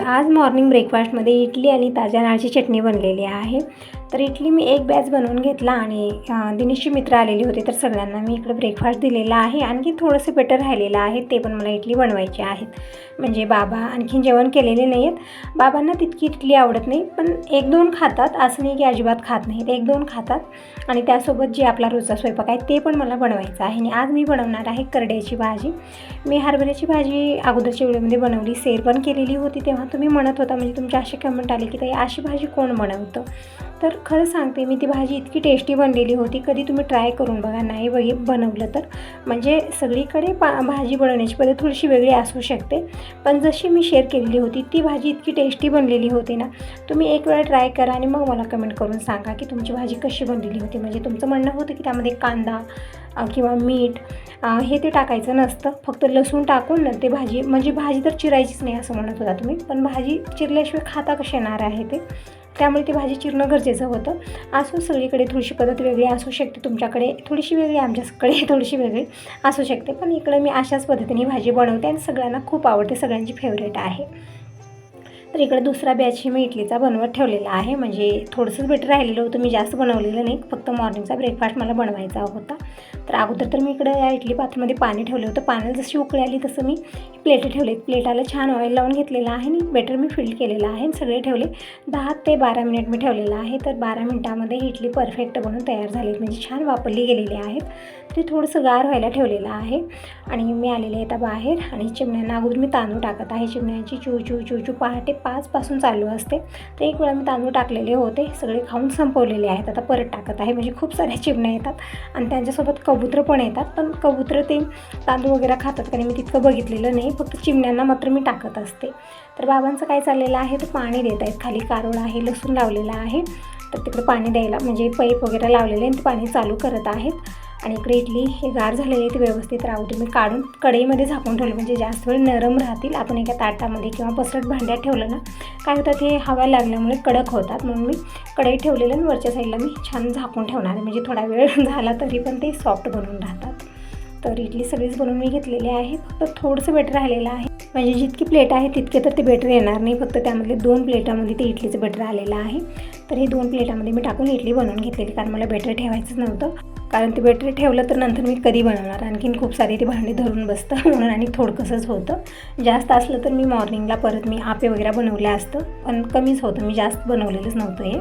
आज मॉर्निंग ब्रेकफास्टमध्ये इडली आणि ताज्या नारळाची चटणी बनलेली आहे। तर इडली मी एक बॅच बनवून घेतला आणि दिनेशचे मित्र आलेले होते, तर सगळ्यांना मी इकडे ब्रेकफास्ट दिलेला आहे। आणखी थोडंसं बेटर राहिलेलं आहे, ते पण मला इडली बनवायची आहेत। म्हणजे बाबा आणखीन जेवण केलेले नाही आहेत। बाबांना तितकी इडली आवडत नाही, पण 1-2 खातात, असं नाही की अजिबात खात नाहीत, 1-2 खातात। आणि त्यासोबत जे आपला रोजचा स्वयंपाक आहे ते पण मला बनवायचं आहे। आणि आज मी बनवणार आहे करड्याची भाजी। मी हरभऱ्याची भाजी अगोदरच्या व्हिडिओमध्ये बनवली, शेअर पण केलेली होती। तेव्हा तुम्ही म्हणत होता, म्हणजे तुमचे असे कमेंट आले की ताई अशी भाजी कोण बनवतं। तर खरं सांगते मी, ती भाजी इतकी टेस्टी बनलेली होती, कधी तुम्ही ट्राय करून बघा, नाही बनवलं तर। म्हणजे सगळीकडे भाजी बनवण्याची पद्धत थोडीशी वेगळी असू शकते, पण जशी मी शेअर केलेली होती ती भाजी इतकी टेस्टी बनलेली होती ना, तुम्ही एक वेळा ट्राय करा आणि मग मला कमेंट करून सांगा की तुमची भाजी कशी बनलेली होती। म्हणजे तुमचं म्हणणं होतं की त्यामध्ये कांदा किंवा मीठ हे ते टाकायचं नसतं, फक्त लसूण टाकून ते भाजी, म्हणजे भाजी तर चिरायचीच नाही असं म्हणत होता तुम्ही, पण भाजी चिरल्याशिवाय खाता कशी येणार आहे ते, त्यामुळे ती भाजी चिरणं गरजेचं होतं। असो, सगळीकडे थोडीशी पद्धत वेगळी असू शकते, तुमच्याकडे थोडीशी वेगळी, आमच्याकडे थोडीशी वेगळी असू शकते, पण इकडे मी अशाच पद्धतीने भाजी बनवते आणि सगळ्यांना खूप आवडते, सगळ्यांची फेवरेट आहे। तर इकडे दुसरा बॅच मी इडलीचा बनवत ठेवलेला आहे। म्हणजे थोडंसंच बेटर राहिलेलं होतं, मी जास्त बनवलेलं नाही, फक्त मॉर्निंगचा ब्रेकफास्ट मला बनवायचा होता। तर अगोदर तर मी इकडे या इडली पात्रामध्ये पाणी ठेवलं होतं, पाण्याला जशी उकळी आली तसं मी प्लेट ठेवले, प्लेटाला छान ऑइल लावून घेतलेलं आहे आणि बेटर मी फिल केलेलं आहे, सगळे ठेवले। 10 ते 12 मिनिट मी ठेवलेलं आहे। तर 12 मिनिटामध्ये इडली परफेक्ट बनून तयार झाली, म्हणजे छान वापरली गेलेली आहेत। ते थोडंसं गार व्हायला ठेवलेलं आहे आणि मी आलेले आहे आता बाहेर, आणि चिमण्यांना अगोदर मी तांदूळ टाकत आहे। चिमण्यांची चू चू चू चू पहाटे 5 पासून चालू असते, तर एक वेळा मी तांदूळ टाकलेले होते, सगळे खाऊन संपवलेले आहेत, आता परत टाकत आहे। म्हणजे खूप साऱ्या चिमण्या येतात आणि त्यांच्यासोबत कबूतर पण येतात, पण कबूतर ते तांदूळ वगैरे खातात कारण मी तितकं बघितलेलं नाही, फक्त चिमण्यांना मात्र मी टाकत असते। तर बाबांचं काय चाललेलं आहे, तर पाणी देत आहेत, खाली कारोळ आहे, लसूण लावलेला आहे, तर तिकडे पाणी द्यायला म्हणजे पाईप वगैरे लावलेले आणि ते पाणी चालू करत आहेत। आणि इकडे इडली हे गार झालेली आहे, ती व्यवस्थित राहू दे, मी काढून कढईमध्ये झाकून ठेवले, म्हणजे जास्त वेळ नरम राहतील। आपण एका ताटामध्ये किंवा पसरट भांड्यात ठेवलं ना, काय होतं, ते हवा लागल्यामुळे कडक होतात, म्हणून मी कढईत ठेवलेलं आणि वरच्या साईडला मी छान झाकून ठेवणार आहे, म्हणजे थोडा वेळ झाला तरी पण ते सॉफ्ट बनून राहतात। तर इडली सगळीच बनवून मी घेतलेली आहे, फक्त थोडंसं बेटर राहिलेलं आहे, म्हणजे जितकी प्लेट आहे तितके तर ते बेटर येणार नाही, फक्त त्यामधले 2 प्लेटामध्ये ते इडलीचं बेटर आलेलं आहे। तर हे 2 प्लेटामध्ये मी टाकून इडली बनवून घेतलेली, कारण मला बेटर ठेवायचंच नव्हतं, कारण ते बेटर ठेवलं तर नंतर मी कधी बनवणार, आणखीन खूप सारी ती भांडी धरून बसतं, म्हणून आणि थोडकंसंच होतं। जास्त असलं तर मी मॉर्निंगला परत मी आपे वगैरे बनवले असतं, पण कमीच होतं, मी जास्त बनवलेलंच नव्हतं हे।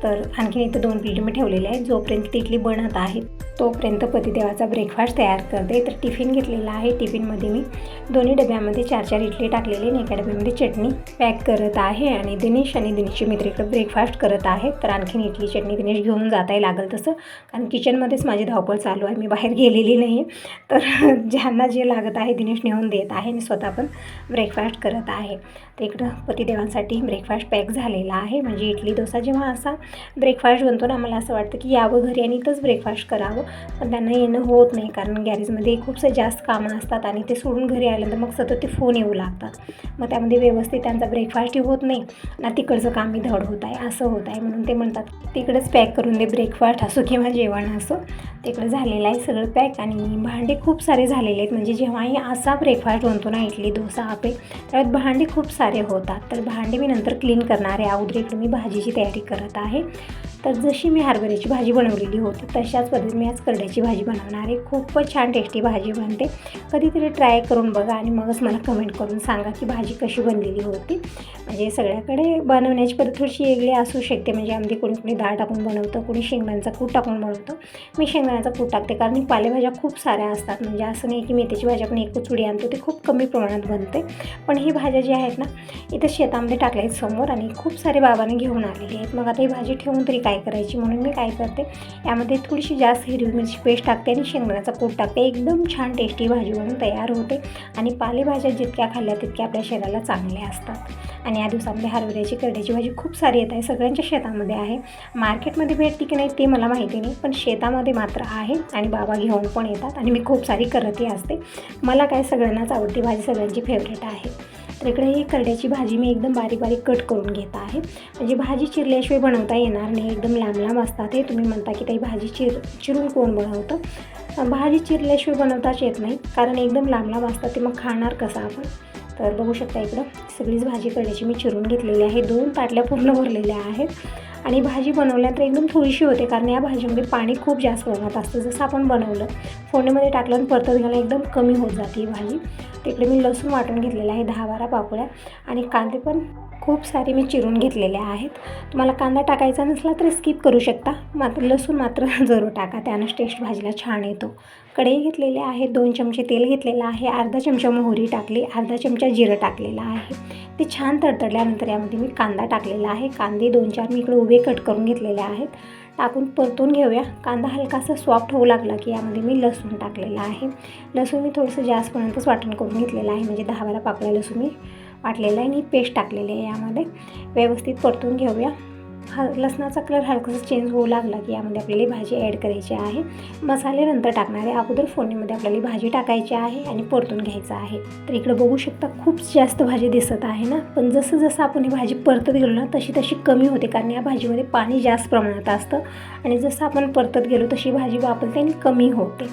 तर आणखीन इथं 2 प्लेट मी ठेवलेले आहेत, जोपर्यंत ती इडली बनत आहे तोपर्यंत पतिदेवाचा ब्रेकफास्ट तयार करते। तर टिफिन घेतलेला आहे, टिफिनमध्ये मी दोन्ही डब्यामध्ये 4-4 इडली टाकलेले आणि एका डब्यामध्ये चटणी पॅक करत आहे। आणि दिनेश आणि दिनेशचे मित्र इकडे ब्रेकफास्ट करत आहेत, तर आणखीन इडली चटणी दिनेश घेऊन जाताही लागेल तसं, कारण किचनमध्येच माझी धावपळ चालू आहे, मी बाहेर गेलेली नाही आहे। तर ज्यांना जे लागत आहे दिनेश नेऊन देत आहे आणि स्वतः पण ब्रेकफास्ट करत आहे। तर इकडं पतिदेवांसाठी ब्रेकफास्ट पॅक झालेला आहे। म्हणजे इडली डोसा जेव्हा असा ब्रेकफास्ट बनतो ना, मला असं वाटतं की यावं घरी आणि इथंच ब्रेकफास्ट करावं, पण त्यांना येणं होत नाही, कारण गॅरेजमध्ये खूपसे जास्त कामं असतात आणि ते सोडून घरी आल्यानंतर मग सतत ते फोन येऊ लागतात, मग त्यामध्ये व्यवस्थित त्यांचा ब्रेकफास्टही होत नाही ना, तिकडचं काम मी धड होत आहे, असं होत आहे, म्हणून ते म्हणतात तिकडेच पॅक करून दे, ब्रेकफास्ट असो किंवा जेवण असो। तिकडे झालेलं आहे सगळं पॅक आणि भांडे खूप सारे झालेले आहेत, म्हणजे जेव्हाही असा ब्रेकफास्ट बनतो ना, इडली डोसा आपे, त्यात भांडे खूप सारे होतात। तर भांडे मी नंतर क्लीन करणार आहे, अगोदर इकडे मी भाजीची तयारी करत आहे। तर जशी मी हरभऱ्याची भाजी बनवलेली होती तशाच पद्धतीने मी आज करड्याची भाजी बनवणार आहे। खूपच छान टेस्टी भाजी बनते, कधीतरी ट्राय करून बघा आणि मगच मला कमेंट करून सांगा की भाजी कशी बनलेली होती। म्हणजे सगळ्याकडे बनवण्याची पद्धत थोडीशी वेगळी असू शकते, म्हणजे आमची कोणी डाळ टाकून बनवतं, कोणी शेंगदाण्याचा कूट टाकून बनवतं, मी शेंगदाण्याचा कूट टाकते, कारण ही पालेभाज्या खूप साऱ्या असतात, म्हणजे असं नाही की मेथीची भाजी आपण एकच चुडी आणतो, ती खूप कमी प्रमाणात बनते। पण ही भाज्या जी आहेत ना, इथं शेतामध्ये टाकल्या आहेत समोर आणि खूप सारे बाबांनी घेऊन आलेली आहेत, मग आता ही भाजी ठेवून तरी काय करायची, म्हणून मी काय करते, यामध्ये थोडीशी जास्त हिरवी मिरची पेस्ट टाकते आणि शेंगदाण्याचा कूट टाकते, एकदम छान टेस्टी भाजी बनून तयार होते। आणि पालेभाज्या जितक्या खाल्ल्या तितक्या आपल्या शरीराला चांगल्या असतात। आणि या दिवसामध्ये हरभऱ्याची करड्याची भाजी खूप सारी येत आहे, सगळ्यांच्या शेतामध्ये आहे, मार्केटमध्ये भेटते की नाही ते मला माहिती नाही, पण शेतामध्ये मात्र आहे आणि बाबा घेऊन पण येतात आणि मी खूप सारी करतही असते। मला काय, सगळ्यांनाच आवडती भाजी, सगळ्यांची फेवरेट आहे। तर इकडे ही करड्याची भाजी मी एकदम बारीक बारीक कट करून घेत आहे, म्हणजे भाजी चिरल्याशिवाय बनवता येणार नाही, एकदम लांब लांब असतात हे। तुम्ही म्हणता की ताई भाजी चिरून कोण बनवतं, भाजी चिरल्याशिवाय बनवताच येत नाही, कारण एकदम लांब लांब असतात ते, मग खाणार कसं आपण। तर बघू शकता इकडं सगळीच भाजी करण्याची मी चिरून घेतलेली आहे. 2 ताटल्या पूर्ण भरलेल्या आहेत. आणि भाजी बनवल्यानंतर एकदम थोडीशी होते, कारण या भाजीमध्ये पाणी खूप जास्त प्रमाणात असतं. जसं आपण बनवलं फोडणीमध्ये टाकलं आणि परतत घालून एकदम कमी होत जाते ही भाजी. तिकडे मी लसूण वाटून घेतलेला आहे 10-12 पाकळ्या आणि कांदे पण खूप सारे मी चिरून घेतलेले आहेत. तुम्हाला कांदा टाकायचा नसला तर स्किप करू शकता, मात्र लसूण मात्र जरूर टाका, त्यानंच टेस्ट भाजीला छान येतो. कढई घेतलेली आहे, 2 चमचे तेल घेतलेलं आहे, अर्धा चमचा मोहरी टाकली, अर्धा चमचा जिरं टाकलेलं आहे. ते छान तडतडल्यानंतर यामध्ये मी कांदा टाकलेला आहे. कांदे 2-4 मी इकडे उभे कट करून घेतलेले आहेत. टाकून परतून घेऊया. कांदा हलकासा सॉफ्ट होऊ लागला की यामध्ये मी लसूण टाकलेला आहे. लसूण मी थोडंसं जास्तपर्यंतच वाटण करून घेतलेलं आहे, म्हणजे 10-12 पाकळ्या लसूण मी वाटलेला आहे आणि पेस्ट टाकलेली आहे. यामध्ये व्यवस्थित परतून घेऊया. लसणाचा कलर हलकासा चेंज होऊ लागला की यामध्ये आपल्याला भाजी ॲड करायची आहे. मसाले नंतर टाकणार आहे, अगोदर फोडणीमध्ये आपल्याला भाजी टाकायची आहे आणि परतून घ्यायचं आहे. तर इकडे बघू शकता खूप जास्त भाजी दिसत आहे ना, पण जसं जसं आपण ही भाजी परतत गेलो ना तशी तशी कमी होते, कारण या भाजीमध्ये पाणी जास्त प्रमाणात असतं आणि जसं आपण परतत गेलो तशी भाजी वापरते आणि कमी होते.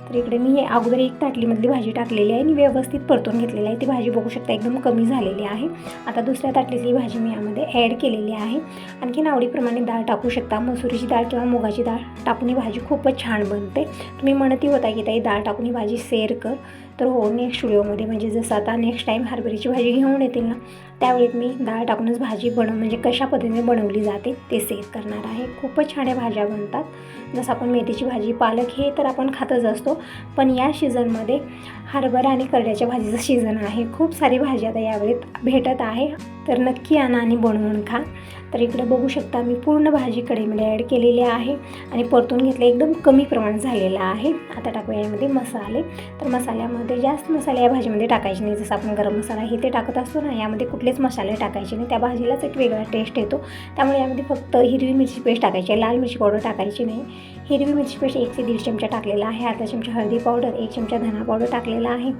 तर इकडे मी अगोदर 1 ताटलीमधली भाजी टाकलेली आहे आणि व्यवस्थित परतून घेतलेली आहे. ती भाजी बघू शकता एकदम कमी झालेली आहे. आता दुसऱ्या ताटलीतली भाजी मी यामध्ये ॲड केलेली आहे. आणखीन आवडीप्रमाणे डाळ टाकू शकता, मसुरीची डाळ किंवा मुगाची डाळ टाकून ही भाजी खूपच छान बनते. तुम्ही म्हणतही होता की ताई डाळ टाकून ही भाजी शेअर कर, तर हो, नेक्स्ट व्हिडिओमध्ये म्हणजे जसं आता नेक्स्ट टाईम हरभऱ्याची भाजी घेऊन येतील ना त्यावेळेत मी डाळ टाकूनच भाजी म्हणजे कशा पद्धतीने बनवली जाते ते शेअर करणार आहे. खूपच छान भाज्या बनतात. जसं आपण मेथीची भाजी, पालक हे तर आपण खातच असतो, पण या सीझनमध्ये हरभरा आणि करड्याच्या भाजीचं सीझन आहे. खूप सारी भाजी आता यावेळेत भेटत आहे, तर नक्की आणा आणि बनवून खा. तर इकडे बघू शकता मी पूर्ण भाजी कढईमध्ये ॲड केलेली आहे आणि परतून घेतलं, एकदम कमी प्रमाण झालेलं आहे. आता टाकूया यामध्ये मसाले. तर मसाल्यामध्ये जास्त मसाले या भाजीमध्ये टाकायचे नाही. जसं आपण गरम मसाला हे ते टाकत असतो ना, यामध्ये कुठलेच मसाले टाकायचे नाही, त्या भाजीलाच एक वेगळा टेस्ट येतो. त्यामुळे यामध्ये फक्त हिरवी मिरची पेस्ट टाकायची आहे, लाल मिरची पावडर टाकायची नाही. हिरवी मिरची पेस्ट 1 ते 1.5 चमचा टाकलेला आहे, अर्धा चमचा हळदी पावडर, 1 चमचा धना पावडर टाकलेला आहे,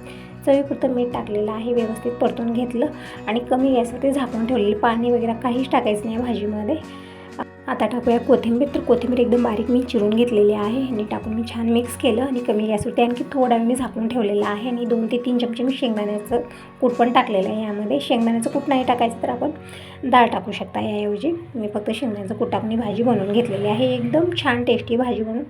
चवीपुरतं मीठ टाकलेलं आहे. व्यवस्थित परतून घेतलं आणि कमी गॅसवरती झाकून ठेवलेलं, पाणी वगैरे काहीच टाकायचं नाही या भाजीमध्ये. आता टाकूया कोथिंबीर. तर कोथिंबीर एकदम बारीक मी चिरून घेतलेली आहे आणि टाकून मी छान मिक्स केलं आणि कमी गॅसवरती आणखी थोडा मी झाकून ठेवलेला आहे. आणि 2 ते 3 चमचे मी शेंगदाण्याचं कूट पण टाकलेलं आहे यामध्ये. शेंगदाण्याचं कूट नाही टाकायचं तर आपण डाळ टाकू शकता, याऐवजी मी फक्त शेंगदाण्याचं कूट टाकून ही भाजी बनवून घेतलेली आहे. एकदम छान टेस्टी भाजी बनवून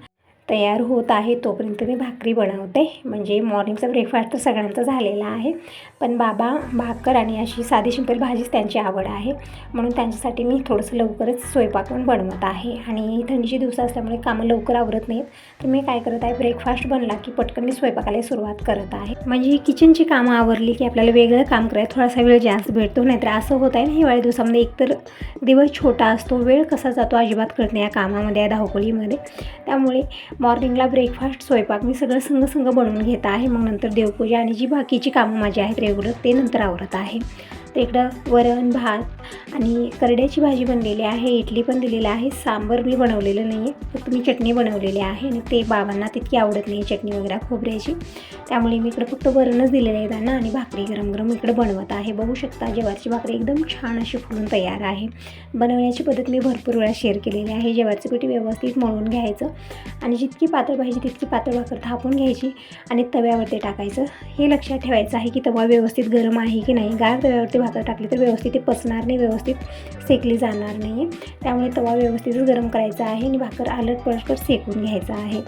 तयार होत आहे. तोपर्यंत मी भाकरी बनवते, म्हणजे मॉर्निंगचा ब्रेकफास्ट तर सगळ्यांचा झालेला आहे, पण बाबा भाकर आणि अशी साधी सिंपल भाजीच त्यांची आवड आहे, म्हणून त्यांच्यासाठी मी थोडंसं लवकरच स्वयंपाक पण बनवत आहे. आणि थंडीचे दिवस असल्यामुळे कामं लवकर आवरत नाहीत, तर मी काय करत आहे, ब्रेकफास्ट बनला की पटकन मी स्वयंपाकाला सुरुवात करत आहे. म्हणजे किचनची कामं आवरली की आपल्याला वेगळं काम करायला थोडासा वेळ जास्त भेटतो. नाहीतर असं होत आहे ना, हिवाळी दिवसामध्ये एकतर दिवस छोटा असतो, वेळ कसा जातो अजिबात कळत नाही या कामामध्ये, या धावपळीमध्ये. त्यामुळे मॉर्निंगला ब्रेकफास्ट, स्वयंपाक मी सगळं संग बनवून घेत आहे. मग नंतर देवपूजा आणि जी बाकीची कामं माझी आहेत रेग्युलर ते नंतर आवरत आहे. तर इकडं वरण भात आणि करड्याची भाजी बनलेली आहे, इडली पण दिलेली आहे, सांबर मी बनवलेलं नाही आहे, फक्त मी चटणी बनवलेली आहे आणि ते बाबांना तितकी आवडत नाही चटणी वगैरे खोबऱ्याची, त्यामुळे मी इकडं फक्त वरणच दिलेलं आहे त्यांना आणि भाकरी गरम गरम इकडं बनवत आहे. बघू शकता ज्वारीची भाकरी एकदम छान अशी फुलून तयार आहे. बनवण्याची पद्धत मी भरपूर वेळा शेअर केलेली आहे. ज्वारीचं पीठ व्यवस्थित मळून घ्यायचं आणि जितकी पातळ पाहिजे तितकी पातळ भाकर थापून घ्यायची आणि तव्यावरती टाकायचं. हे लक्षात ठेवायचं आहे की तवा व्यवस्थित गरम आहे की नाही. गार तव्यावरती भाकर टाकली तर व्यवस्थित ते पचणार नाही, व्यवस्थित सेकली जाणार नाही आहे. त्यामुळे तवा व्यवस्थितच गरम करायचा आहे आणि भाकर आलट पलट सेकून घ्यायचा आहे.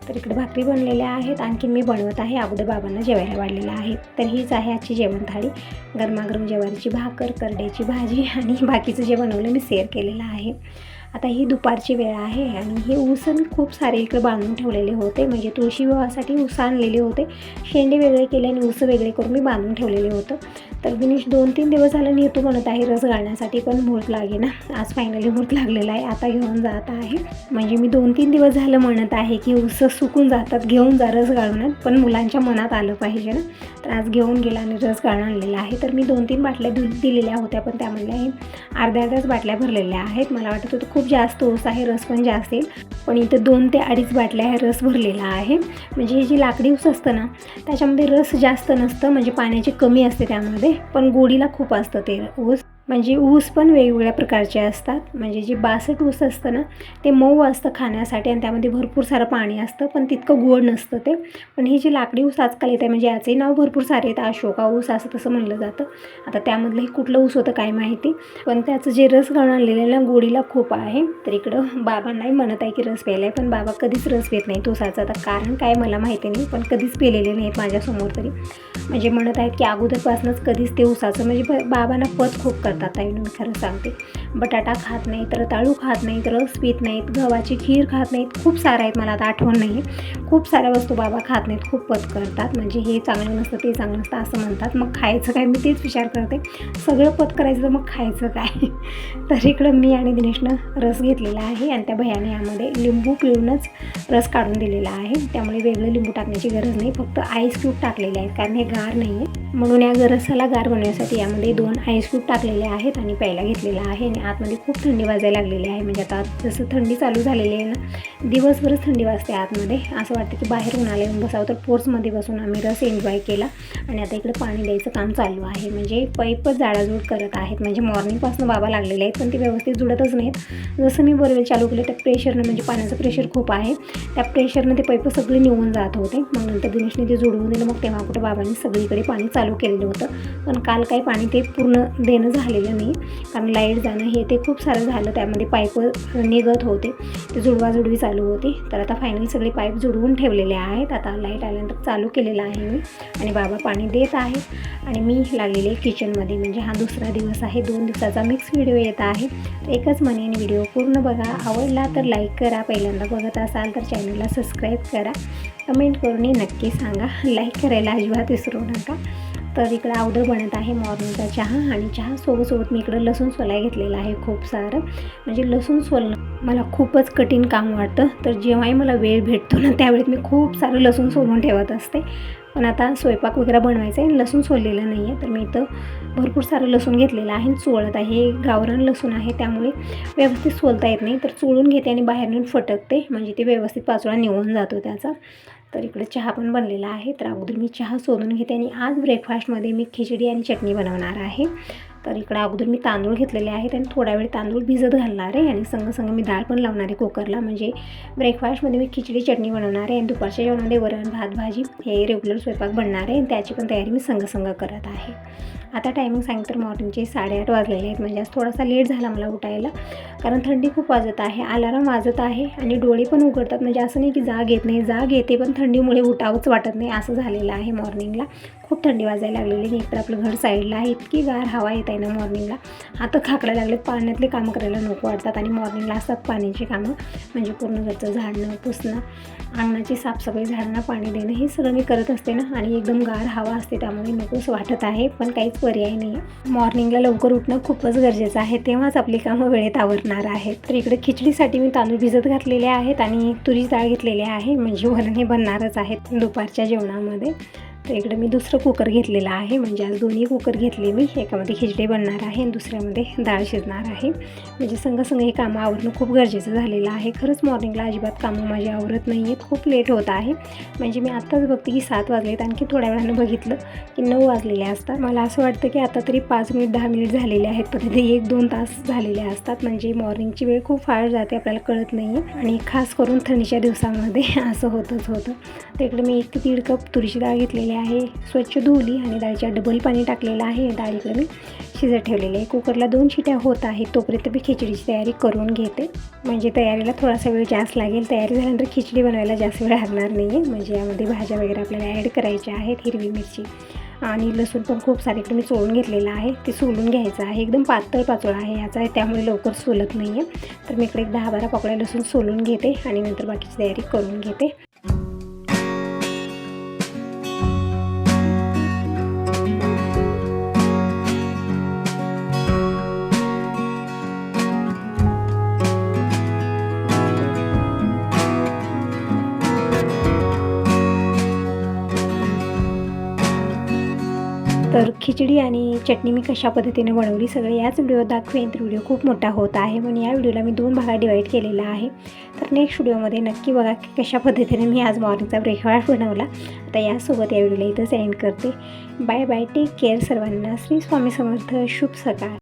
तर इकडे भाकरी बनलेल्या आहेत, आणखीन मी बनवत आहे, अगोदर बाबांना जेवायला वाढलेलं आहे. तर हीच आहे आजची जेवण थाळी. गरमागरम ज्वारीची भाकर, करड्याची भाजी आणि बाकीचं जे बनवलं मी शेअर केलेलं आहे. आता ही दुपारची वेळ आहे आणि हे ऊस मी खूप सारे इकडे बांधून ठेवलेले होते, म्हणजे तुळशी विवाहासाठी ऊस आणलेले होते, शेंडे वेगळे केले आणि ऊस वेगळे करून मी बांधून ठेवलेले होतं. तर दिनेश 2-3 दिवस झालं नेतो म्हणत आहे रस घालण्यासाठी, पण मुहूर्त लागे ना, आज फायनली मुहूर्त लागलेला आहे, आता घेऊन जात आहे. म्हणजे मी 2-3 दिवस झालं म्हणत आहे की ऊस सुकून जातात, घेऊन जा रस घालून, पण मुलांच्या मनात आलं पाहिजे ना, तर आज घेऊन गेला आणि रस गाळून आणलेला आहे. तर मी 2-3 बाटल्या दिलेल्या होत्या, पण त्यामधल्या अर्ध्याच बाटल्या भरलेल्या आहेत. मला वाटत होतं खूप जास्त ऊस आहे, रस पण जास्त येईल, पण इथं 2 ते 2.5 बाटल्या आहे रस भरलेला आहे. म्हणजे हे जी लाकडी ऊस असतं ना त्याच्यामध्ये रस जास्त नसतं, म्हणजे पाण्याची कमी असते त्यामध्ये, पण गोडीला खूप असतं ते ऊस. म्हणजे ऊस पण वेगवेगळ्या प्रकारचे असतात. म्हणजे जे बासट ऊस असतं ना ते मऊ असतं खाण्यासाठी आणि त्यामध्ये भरपूर सारं पाणी असतं, पण तितकं गोड नसतं ते. पण ही जी लाकडी ऊस आजकाल येते म्हणजे याचंही नाव भरपूर सारे येतं, अशोका ऊस असं तसं म्हणलं जातं. आता त्यामधलं हे कुठलं ऊस होतं काय माहिती, पण त्याचं जे रस गाळून आणलेलं ना गोडीला खूप आहे. तर इकडं बाबांनाही म्हणत आहे की रस प्यायला आहे, पण बाबा कधीच रस पित नाही ऊसाचा. आता कारण काय मला माहिती नाही, पण कधीच पिलेले नाहीत माझ्यासमोर तरी. म्हणजे म्हणत आहेत की अगोदरपासूनच कधीच ते ऊसाचं म्हणजे बाबांना पत खूप करतात ताई, मी खरं सांगते. बटाटा खात नाहीत, रताळू खात नाहीत, रस पित नाहीत, गव्हाची खीर खात नाहीत, खूप सारं आहेत मला आता आठवण नाही आहे. खूप साऱ्या वस्तू बाबा खात नाहीत, खूप पत करतात. म्हणजे हे चांगलं नसतं ते चांगलं नसतं असं म्हणतात. मग खायचं काय, मी तेच विचार करते, सगळं पत करायचं तर मग खायचं काय. तर इकडं मी आणि दिनेशनं रस घेतलेला आहे आणि त्या भैयाने यामध्ये लिंबू पिळूनच रस काढून दिलेला आहे. त्यामुळे वेगळं लिंबू टाकण्याची गरज नाही, फक्त आईस क्यूब टाकलेले आहेत कारण हे गार नाही आहे. म्हणून या रसाला गार बनवण्यासाठी यामध्ये 2 आईस क्यूब टाकलेले आहेत आणि प्यायला घेतलेला आहे. आणि आतमध्ये खूप थंडी वाजायला लागलेली आहे. म्हणजे आता जसं थंडी चालू झालेली आहे ना, दिवसभरच थंडी वाजते आतमध्ये. असं वाटतं की बाहेर उन्हाळा येऊन बसावं, तर पोर्चमध्ये बसून आम्ही रस एन्जॉय केला. आणि आता इकडे पाणी द्यायचं काम चालू आहे. म्हणजे पाईपच जाडाजूड करत आहेत. म्हणजे मॉर्निंगपासून बाबा लागलेले आहेत, पण ते व्यवस्थित जुळतच नाहीत. जसं मी बोरवेल चालू केलं त्या प्रेशरनं, म्हणजे पाण्याचं प्रेशर खूप आहे, त्या प्रेशरनं ते पाईप सगळे निघून जात होते. मग नंतर दिनेशने ते जुळवून दिलं. मग तेव्हा कुठं बाबांनी सगळीकडे पाणी चालू केलेलं होतं, पण काल काही पाणी ते पूर्ण देणं झालेलं नाही, कारण लाईट जाणं हे ते खूप सारं झालं. त्यामध्ये पाईप निघत होते, ते जुळवाजुळवी चालू होती. तर आता फायनली सगळे पाईप जुळवून ठेवलेले आहेत. आता लाईट आल्यानंतर चालू केलेलं आहे मी आणि बाबा पाणी देत आहेत आणि मी लागलेले किचनमध्ये. म्हणजे हा दुसरा दिवस आहे, 2 दिवसाचा मिक्स व्हिडिओ येत आहे. एकच म्हणेन, व्हिडिओ पूर्ण बघा, आवडला तर लाईक करा, पहिल्यांदा बघत असाल तर चॅनलला सबस्क्राईब करा, कमेंट करून नक्की सांगा, लाईक करायला अजिबात विसरू नका. तर इकडं अगोदर बनत आहे मॉर्निंगचा चहा आणि चहा सोबत मी इकडं लसूण सोलाय घेतलेलं आहे खूप सारं. म्हणजे लसूण सोलणं मला खूपच कठीण काम वाटतं, तर जेव्हाही मला वेळ भेटतो ना त्यावेळेस मी खूप सारं लसूण सोलून ठेवत असते. पण आता स्वयंपाक वगैरे बनवायचं आहे, लसूण सोललेलं नाही आहे, तर मी इथं भरपूर सारं लसूण घेतलेलं आहे, चोळत आहे. गावरान लसूण आहे त्यामुळे व्यवस्थित सोलता येत नाही, तर चोळून घेते आणि बाहेर नेऊन फटकते, म्हणजे ते व्यवस्थित पाचोळा निघून जातो त्याचा. तर इकडे चहा पण बनलेला आहे. तर अगोदर मी चहा सोलून घेते आणि आज ब्रेकफास्टमध्ये मी खिचडी आणि चटणी बनवणार आहे. तर इकडं अगोदर मी तांदूळ घेतलेले आहेत आणि थोडा वेळ तांदूळ भिजत घालणार आहे आणि संग मी डाळ पण लावणार आहे कुकरला. म्हणजे ब्रेकफास्टमध्ये मी खिचडी चटणी बनवणार आहे आणि दुपारच्या जेवणामध्ये वरण भात भाजी हे रेग्युलर स्वयंपाक बनणार आहे आणि त्याची पण तयारी मी संग करत आहे. आता टायमिंग सांगितलं तर मॉर्निंगचे 8:30 वाजलेले आहेत. म्हणजे आज थोडासा लेट झाला मला उठायला, कारण थंडी खूप वाजत आहे, अलार्म वाजत आहे आणि डोळे पण उघडतात. म्हणजे असं नाही की जाग येत नाही, जाग येते पण थंडीमुळे उठावंच वाटत नाही, असं झालेलं आहे. मॉर्निंगला खूप थंडी वाजायला लागलेली. एक तर आपलं घर साईडला आहे, इतकी गार हवा येत आहे ना मॉर्निंगला, हात खाकडायला लागले. पाण्यातले कामं करायला नको वाटतात आणि मॉर्निंगला असतात पाण्याची कामं, म्हणजे पूर्ण घरचं झाडणं पुसणं, अंगणाची साफसफाई, झाडांना पाणी देणं, हे सगळं मी करत असते ना. आणि एकदम गार हवा असते त्यामुळे नकोच वाटत आहे, पण काहीच पर्याय नाही आहे. मॉर्निंगला लवकर उठणं खूपच गरजेचं आहे, तेव्हाच आपली कामं वेळेत आवरणार आहेत. तर इकडे खिचडीसाठी मी तांदूळ भिजत घातलेले आहेत आणि तुरीची डाळ घेतलेली आहे, म्हणजे वरण हे बनणारच आहेत दुपारच्या जेवणामध्ये. तर इकडे मी दुसरं कुकर घेतलेलं आहे, म्हणजे आज दोन्ही कुकर घेतले मी, एकामध्ये खिचडी बनणार आहे आणि दुसऱ्यामध्ये डाळ शिजणार आहे. म्हणजे संग हे कामं आवरणं खूप गरजेचं झालेलं आहे. खरंच मॉर्निंगला अजिबात कामं माझी आवरत नाही आहेत, खूप लेट होत आहे. म्हणजे मी आत्ताच बघते की 7 वाजलेत, आणखी थोड्या वेळानं बघितलं की 9 वाजलेले असतात. मला असं वाटतं की आता तरी 5 मिनिट 10 मिनिट झालेले आहेत, पण ते 1-2 तास झालेले असतात. म्हणजे मॉर्निंगची वेळ खूप फास्ट जाते, आपल्याला कळत नाही आहे. आणि खास करून थंडीच्या दिवसामध्ये असं होतं. तर इकडे मी 1-1.5 कप तुरीची डाळ घेतलेली आहे, स्वच्छ धुवली आणि डाळीच्या डबल पाणी टाकलेलं आहे. डाळ इकडे मी शिजत ठेवलेली आहे. कुकरला 2 शिट्या होत आहेत, तोपर्यंत मी खिचडीची तयारी करून घेते. म्हणजे तयारीला थोडासा वेळ जास्त लागेल, तयारी झाल्यानंतर खिचडी बनवायला जास्त वेळ लागणार नाही आहे. म्हणजे यामध्ये भाज्या वगैरे आपल्याला ॲड करायच्या आहेत, हिरवी मिरची आणि लसूण पण खूप सारे इकडे मी सोलून घेतलेलं आहे, ते सोलून घ्यायचं आहे. एकदम पातळ पाचोळा आहे याचा, त्यामुळे लवकर सोलत नाही आहे. तर मी इकडे 10-12 पाकळ्या लसूण सोलून घेते आणि नंतर बाकीची तयारी करून घेते. तर खिचडी आणि चटणी मी कशा पद्धतीने बनवली सगळे याच व्हिडिओत दाखवेन. तर व्हिडिओ खूप मोठा होत आहे, म्हणून या व्हिडिओला मी 2 भागात डिवाईड केलेला आहे. तर नेक्स्ट व्हिडिओमध्ये नक्की बघा की कशा पद्धतीने मी आज मॉर्निंगचा ब्रेकफास्ट बनवला. आता यासोबत या व्हिडिओला इथंच एंड करते. बाय बाय, टेक केअर सर्वांना. श्री स्वामी समर्थ. शुभ सकाळ.